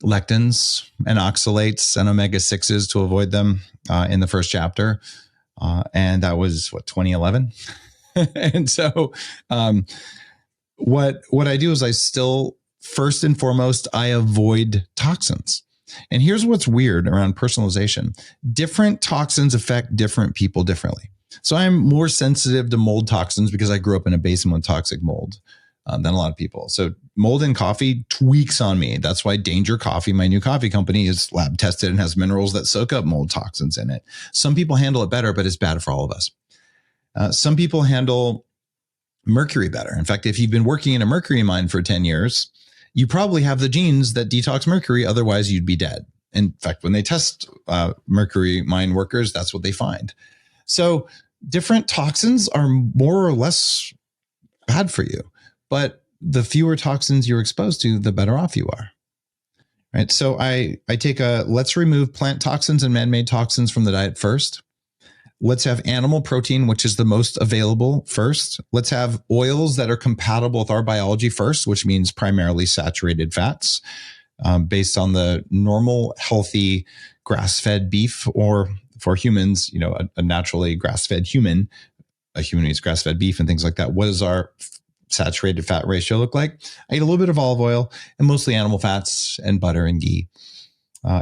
lectins and oxalates and omega-6s to avoid them in the first chapter. And that was 2011. And so what I do is I still, first and foremost, I avoid toxins. And here's what's weird around personalization. Different toxins affect different people differently. So I'm more sensitive to mold toxins because I grew up in a basement with toxic mold than a lot of people. So mold in coffee tweaks on me. That's why Danger Coffee, my new coffee company, is lab tested and has minerals that soak up mold toxins in it. Some people handle it better, but it's bad for all of us. Some people handle mercury better. In fact, if you've been working in a mercury mine for 10 years, you probably have the genes that detox mercury. Otherwise, you'd be dead. In fact, when they test mercury mine workers, that's what they find. So different toxins are more or less bad for you. But the fewer toxins you're exposed to, the better off you are. Right. So I take let's remove plant toxins and man-made toxins from the diet first. Let's have animal protein, which is the most available, first. Let's have oils that are compatible with our biology first, which means primarily saturated fats, based on the normal, healthy grass-fed beef, or for humans, a naturally grass-fed human, a human eats grass-fed beef and things like that. What does our saturated fat ratio look like? I eat a little bit of olive oil and mostly animal fats and butter and ghee.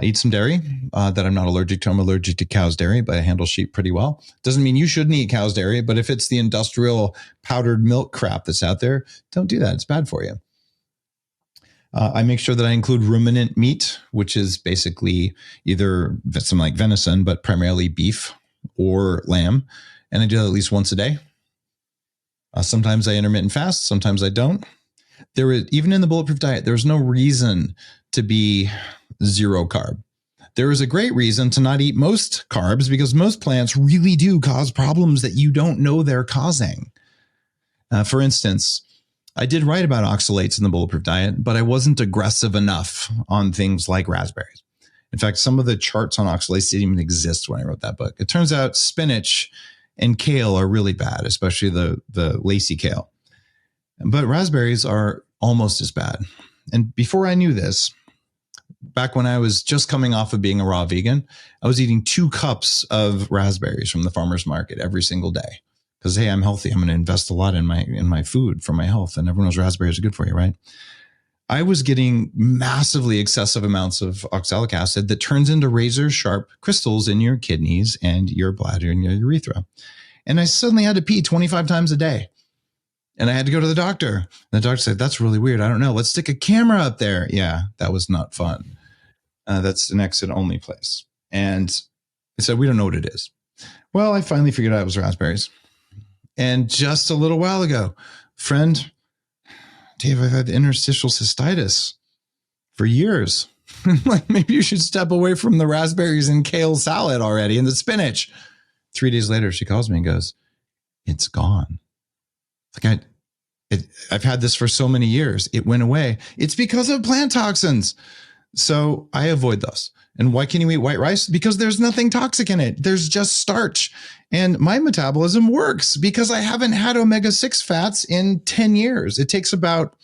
Eat some dairy that I'm not allergic to. I'm allergic to cow's dairy, but I handle sheep pretty well. Doesn't mean you shouldn't eat cow's dairy, but if it's the industrial powdered milk crap that's out there, don't do that. It's bad for you. I make sure that I include ruminant meat, which is basically either something like venison, but primarily beef or lamb. And I do that at least once a day. Sometimes I intermittent fast, sometimes I don't. Even in the Bulletproof Diet, there's no reason to be zero carb. There is a great reason to not eat most carbs, because most plants really do cause problems that you don't know they're causing. For instance, I did write about oxalates in the Bulletproof Diet, but I wasn't aggressive enough on things like raspberries. In fact, some of the charts on oxalates didn't even exist when I wrote that book. It turns out spinach and kale are really bad, especially the lacy kale. But raspberries are almost as bad. And before I knew this, back when I was just coming off of being a raw vegan, I was eating 2 cups of raspberries from the farmer's market every single day. Because, hey, I'm healthy. I'm going to invest a lot in my food for my health. And everyone knows raspberries are good for you, right? I was getting massively excessive amounts of oxalic acid that turns into razor sharp crystals in your kidneys and your bladder and your urethra. And I suddenly had to pee 25 times a day. And I had to go to the doctor. And the doctor said, that's really weird. I don't know. Let's stick a camera up there. Yeah, that was not fun. That's an exit only place. And I said, we don't know what it is. Well, I finally figured out it was raspberries. And just a little while ago, friend, Dave, I've had interstitial cystitis for years. Like, maybe you should step away from the raspberries and kale salad already and the spinach. 3 days later, she calls me and goes, it's gone. Like, I've had this for so many years. It went away. It's because of plant toxins. So I avoid those. And why can you eat white rice? Because there's nothing toxic in it. There's just starch. And my metabolism works because I haven't had omega-6 fats in 10 years. It takes about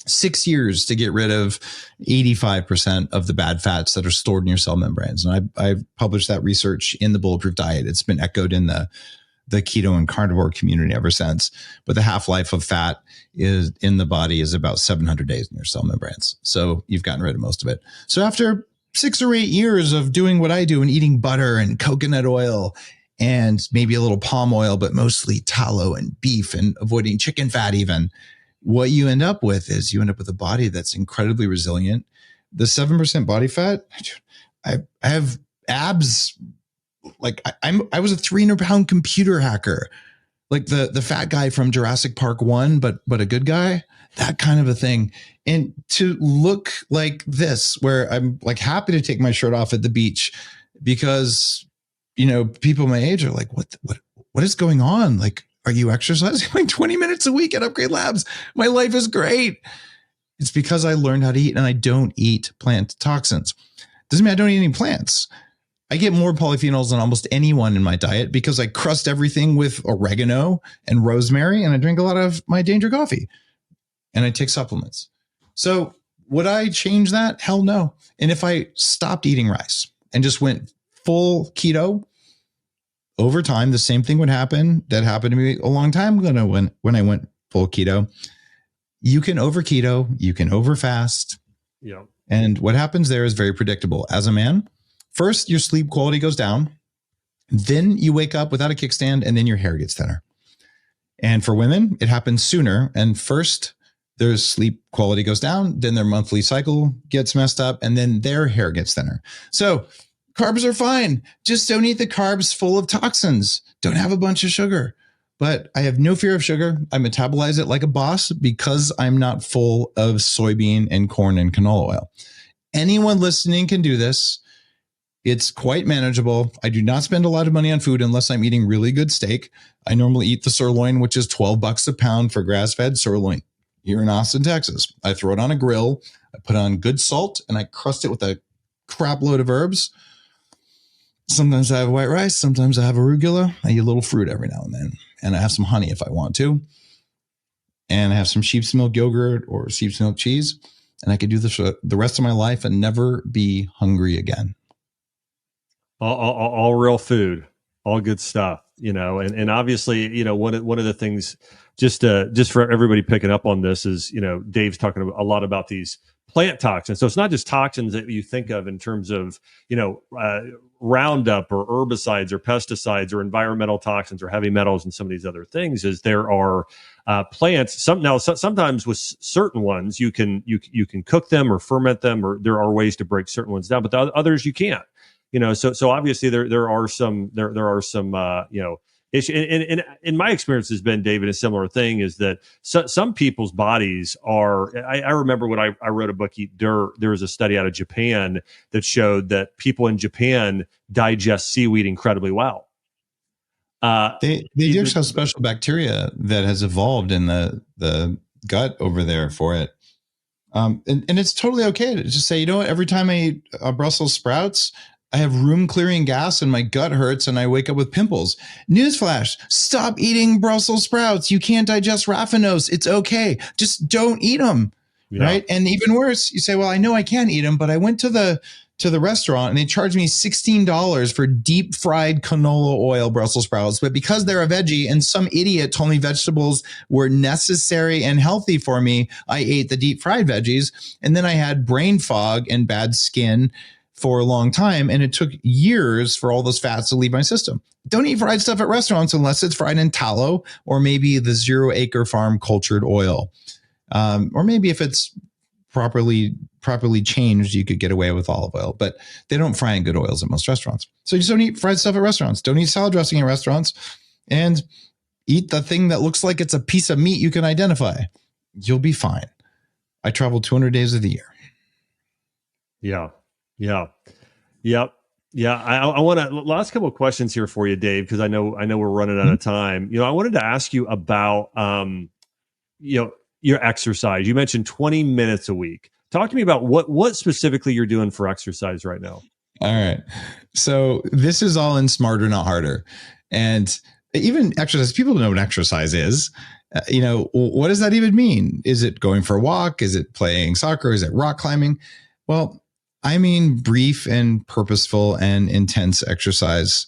6 years to get rid of 85% of the bad fats that are stored in your cell membranes. And I've published that research in the Bulletproof Diet. It's been echoed in the the keto and carnivore community ever since. But the half-life of fat is in the body is about 700 days in your cell membranes. So you've gotten rid of most of it. So after 6 or 8 years of doing what I do and eating butter and coconut oil and maybe a little palm oil, but mostly tallow and beef and avoiding chicken fat even, what you end up with is you end up with a body that's incredibly resilient. The 7% body fat, I have abs. Like I was a 300-pound computer hacker, like the fat guy from Jurassic Park 1, but a good guy, that kind of a thing. And to look like this, where I'm like happy to take my shirt off at the beach because, people my age are like, what is going on? Like, are you exercising like 20 minutes a week at Upgrade Labs? My life is great. It's because I learned how to eat and I don't eat plant toxins. Doesn't mean I don't eat any plants. I get more polyphenols than almost anyone in my diet because I crust everything with oregano and rosemary, and I drink a lot of my Danger coffee, and I take supplements. So would I change that? Hell no. And if I stopped eating rice and just went full keto, over time, the same thing would happen that happened to me a long time ago when I went full keto. You can over keto, you can over fast. Yeah. And what happens there is very predictable. As a man, first, your sleep quality goes down. Then you wake up without a kickstand, and then your hair gets thinner. And for women, it happens sooner. And first, their sleep quality goes down. Then their monthly cycle gets messed up, and then their hair gets thinner. So carbs are fine. Just don't eat the carbs full of toxins. Don't have a bunch of sugar. But I have no fear of sugar. I metabolize it like a boss because I'm not full of soybean and corn and canola oil. Anyone listening can do this. It's quite manageable. I do not spend a lot of money on food unless I'm eating really good steak. I normally eat the sirloin, which is $12 a pound for grass-fed sirloin here in Austin, Texas. I throw it on a grill. I put on good salt and I crust it with a crap load of herbs. Sometimes I have white rice. Sometimes I have arugula. I eat a little fruit every now and then. And I have some honey if I want to. And I have some sheep's milk yogurt or sheep's milk cheese. And I could do this for the rest of my life and never be hungry again. All real food, all good stuff, and obviously, one of the things just for everybody picking up on this is, Dave's talking a lot about these plant toxins. So it's not just toxins that you think of in terms of, Roundup or herbicides or pesticides or environmental toxins or heavy metals and some of these other things. Is there are plants. Sometimes with certain ones you can cook them or ferment them, or there are ways to break certain ones down, but the others you can't. So obviously there are some issues. And in my experience has been, David, a similar thing is that some people's bodies are. I remember when I wrote a book, Eat Dirt. There was a study out of Japan that showed that people in Japan digest seaweed incredibly well. They just have special bacteria that has evolved in the gut over there for it. And it's totally okay to just say, every time I eat Brussels sprouts, I have room clearing gas and my gut hurts and I wake up with pimples. Newsflash, stop eating Brussels sprouts. You can't digest raffinose. It's okay. Just don't eat them. Yeah. Right. And even worse, you say, well, I know I can't eat them, but I went to the restaurant and they charged me $16 for deep fried canola oil Brussels sprouts. But because they're a veggie and some idiot told me vegetables were necessary and healthy for me, I ate the deep fried veggies. And then I had brain fog and bad skin for a long time. And it took years for all those fats to leave my system. Don't eat fried stuff at restaurants unless it's fried in tallow or maybe the 0 Acre Farm cultured oil. Or maybe if it's properly changed, you could get away with olive oil, but they don't fry in good oils at most restaurants. So you just don't eat fried stuff at restaurants. Don't eat salad dressing at restaurants, and eat the thing that looks like it's a piece of meat you can identify. You'll be fine. I travel 200 days of the year. Yeah. I want to last couple of questions here for you, Dave, because I know we're running out of time. I wanted to ask you about, your exercise. You mentioned 20 minutes a week. Talk to me about what specifically you're doing for exercise right now. All right. So this is all in Smarter, Not Harder. And even exercise, people don't know what exercise is. What does that even mean? Is it going for a walk? Is it playing soccer? Is it rock climbing? Well, I mean brief and purposeful and intense exercise.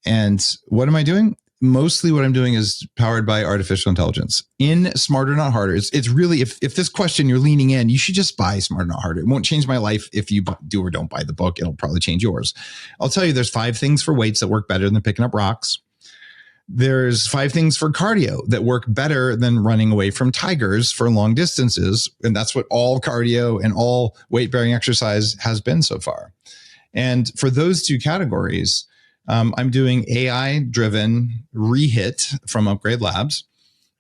And what am I doing? mostly what I'm doing is powered by artificial intelligence in Smarter Not Harder. It's really, if this question you're leaning in, you should just buy Smarter Not Harder. It won't change my life if you do or don't buy the book. It'll probably change yours. I'll tell you, there's 5 things for weights that work better than picking up rocks. There's 5 things for cardio that work better than running away from tigers for long distances. And that's what all cardio and all weight bearing exercise has been so far. And for those 2 categories, I'm doing AI-driven rehit from Upgrade Labs,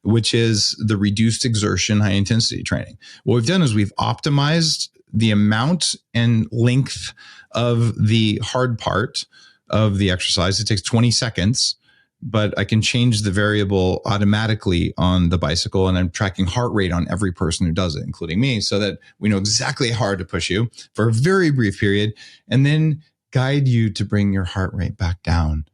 which is the reduced exertion, high-intensity training. What we've done is we've optimized the amount and length of the hard part of the exercise. It takes 20 seconds, but I can change the variable automatically on the bicycle, and I'm tracking heart rate on every person who does it, including me, so that we know exactly how hard to push you for a very brief period, and then guide you to bring your heart rate back down.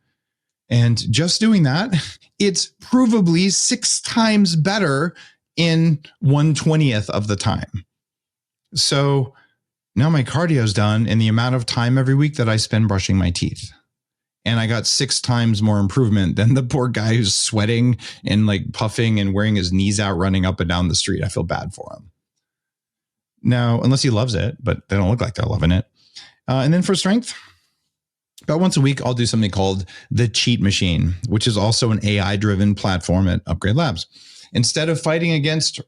And just doing that, it's provably 6 times better in 1/20th of the time. So now my cardio's done in the amount of time every week that I spend brushing my teeth. And I got 6 times more improvement than the poor guy who's sweating and like puffing and wearing his knees out, running up and down the street. I feel bad for him. Now, unless he loves it, but they don't look like they're loving it. And then for strength, about once a week, I'll do something called the Cheat Machine, which is also an AI-driven platform at Upgrade Labs. Instead of fighting against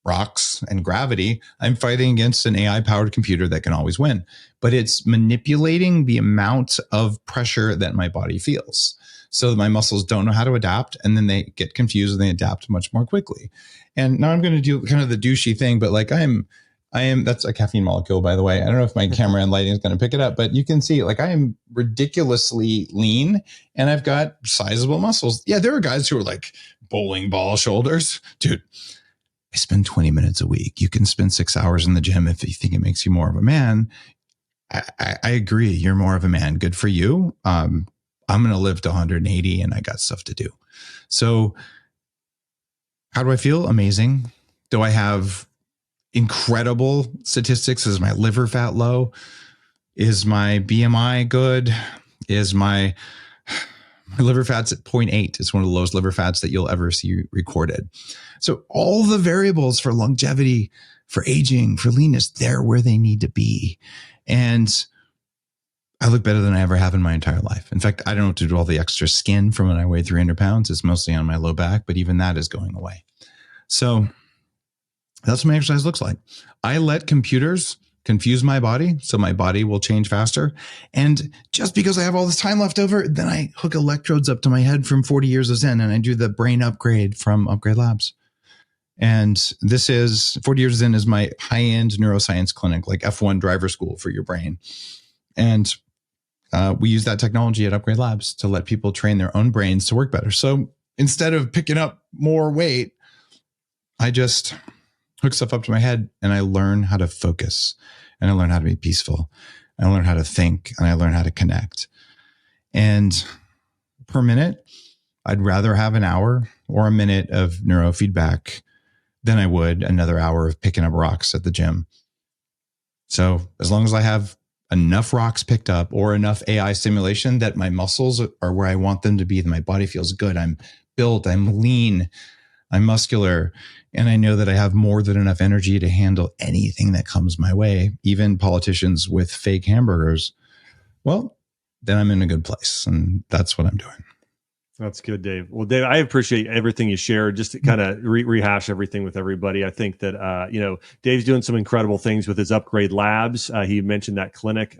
rocks and gravity, I'm fighting against an AI-powered computer that can always win. But it's manipulating the amount of pressure that my body feels, so that my muscles don't know how to adapt, and then they get confused and they adapt much more quickly. And now I'm going to do kind of the douchey thing, but like I am, that's a caffeine molecule, by the way. I don't know if my camera and lighting is going to pick it up, but you can see like I am ridiculously lean and I've got sizable muscles. Yeah, there are guys who are like bowling ball shoulders. Dude, I spend 20 minutes a week. You can spend 6 hours in the gym if you think it makes you more of a man. I agree. You're more of a man. Good for you. I'm going to live to 180 and I got stuff to do. So how do I feel? Amazing. Do I have incredible statistics? Is my liver fat low? Is my BMI good? Is my liver fat's at 0.8? It's one of the lowest liver fats that you'll ever see recorded. So all the variables for longevity, for aging, for leanness, they're where they need to be. And I look better than I ever have in my entire life. In fact, I don't have to do all the extra skin from when I weigh 300 pounds. It's mostly on my low back, but even that is going away. So that's what my exercise looks like. I let computers confuse my body so my body will change faster. And just because I have all this time left over, then I hook electrodes up to my head from 40 Years of Zen, and I do the brain upgrade from Upgrade Labs. And this is 40 Years of Zen is my high-end neuroscience clinic, like F1 driver school for your brain. And we use that technology at Upgrade Labs to let people train their own brains to work better. So instead of picking up more weight, I just hook stuff up to my head and I learn how to focus, and I learn how to be peaceful. I learn how to think, and I learn how to connect. And per minute, I'd rather have an hour or a minute of neurofeedback than I would another hour of picking up rocks at the gym. So as long as I have enough rocks picked up or enough AI stimulation that my muscles are where I want them to be, that my body feels good, I'm built, I'm lean, I'm muscular, and I know that I have more than enough energy to handle anything that comes my way, even politicians with fake hamburgers, well, then I'm in a good place. And that's what I'm doing. That's good, Dave. Well, Dave, I appreciate everything you shared. Just to kind of rehash everything with everybody, I think that Dave's doing some incredible things with his Upgrade Labs. He mentioned that clinic,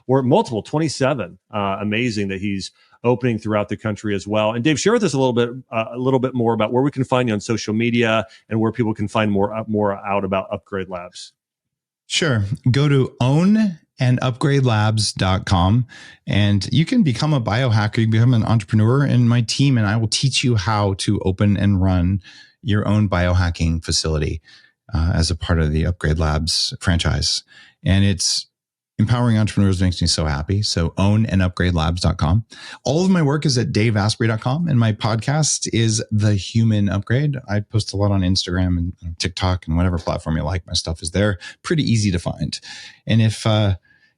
or multiple 27. Amazing that he's opening throughout the country as well. And Dave, share with us a little bit more about where we can find you on social media and where people can find more out about Upgrade Labs. Sure. Go to ownandupgradelabs.com and you can become a biohacker. You can become an entrepreneur, and my team and I will teach you how to open and run your own biohacking facility as a part of the Upgrade Labs franchise. And it's empowering entrepreneurs makes me so happy. So ownandupgradelabs.com. All of my work is at daveasprey.com, and my podcast is The Human Upgrade. I post a lot on Instagram and TikTok and whatever platform you like. My stuff is there. Pretty easy to find. And if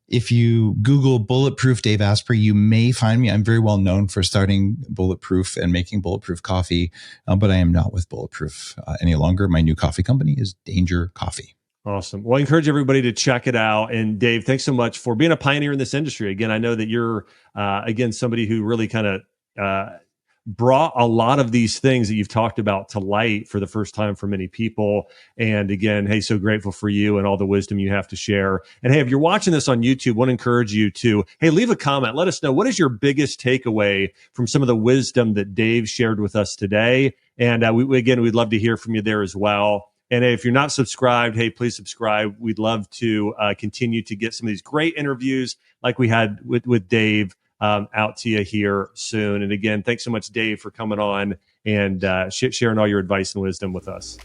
If you Google Bulletproof Dave Asprey, you may find me. I'm very well known for starting Bulletproof and making Bulletproof coffee, but I am not with Bulletproof any longer. My new coffee company is Danger Coffee. Awesome. Well, I encourage everybody to check it out. And Dave, thanks so much for being a pioneer in this industry. Again, I know that you're, again, somebody who really kind of brought a lot of these things that you've talked about to light for the first time for many people. And again, hey, so grateful for you and all the wisdom you have to share. And hey, if you're watching this on YouTube, I want to encourage you to, hey, leave a comment. Let us know, what is your biggest takeaway from some of the wisdom that Dave shared with us today? And we'd love to hear from you there as well. And if you're not subscribed, hey, please subscribe. We'd love to continue to get some of these great interviews like we had with Dave out to you here soon. And again, thanks so much, Dave, for coming on and sharing all your advice and wisdom with us.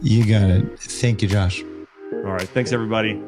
You got it. Thank you, Josh. All right. Thanks, everybody.